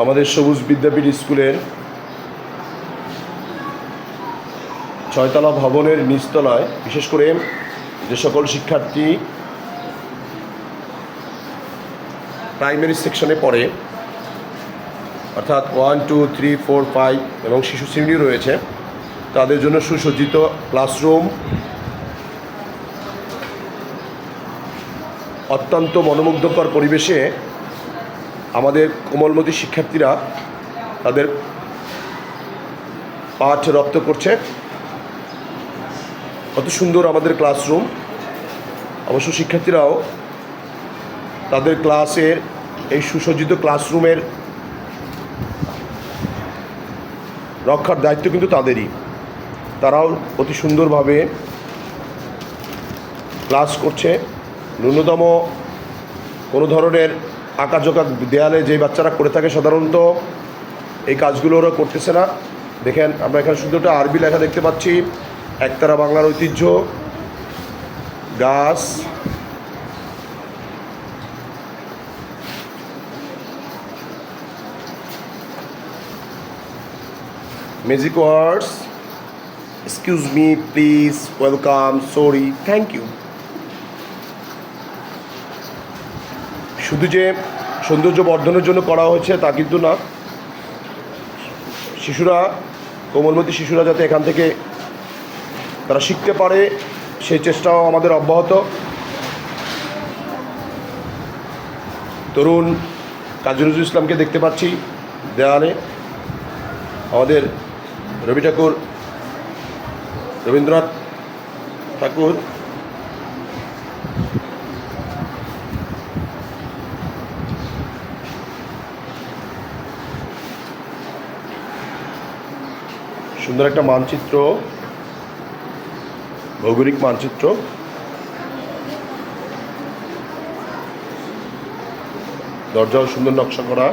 আমাদের সবুজ বিদ্যাপীঠ স্কুলের 6তলা ভবনের নিচতলায় বিশেষ করে যে সকল শিক্ষার্থী প্রাইমারি সেকশনে পড়ে, অর্থাৎ 1, 2, 3, 4, 5 এবং শিশু শ্রেণী রয়েছে, তাদের জন্য সুসজ্জিত ক্লাসরুম, অত্যন্ত মনোমুগ্ধকর পরিবেশে আমাদের কোমলমতি শিক্ষার্থীরা তাদের পাঠ রপ্ত করছে। কত সুন্দর আমাদের ক্লাসরুম। অবশ্য শিক্ষার্থীরাও তাদের ক্লাসের এই সুসজ্জিত ক্লাসরুমের রক্ষার দায়িত্ব কিন্তু তাদেরই। তারাও অতি সুন্দরভাবে ক্লাস করছে। ন্যূনতম কোনো ধরনের আঁকাঝোঁকা দেয়ালে যে বাচ্চারা করে থাকে সাধারণত এই কাজগুলো ওরা করতেছে না। দেখেন, আমরা এখানে শুধু একটা আরবি লেখা দেখতে পাচ্ছি, একতারা বাংলার ঐতিহ্য, গাছ, magic words, excuse me, please, welcome, sorry, thank you. শুধু যে সৌন্দর্য বর্ধনের জন্য করা হয়েছে তা কিন্তু না। শিশুরা, কোমলমতি শিশুরা যাতে এখান থেকে তারা শিখতে পারে সেই চেষ্টাও আমাদের অব্যাহত। তরুণ কাজী নজরুল ইসলামকে দেখতে পাচ্ছি দেওয়ালে। আমাদের রবীন্দ্রনাথ ঠাকুর, সুন্দর একটা মানচিত্র, ভৌগোলিক মানচিত্র। দরজাও সুন্দর নকশা করা।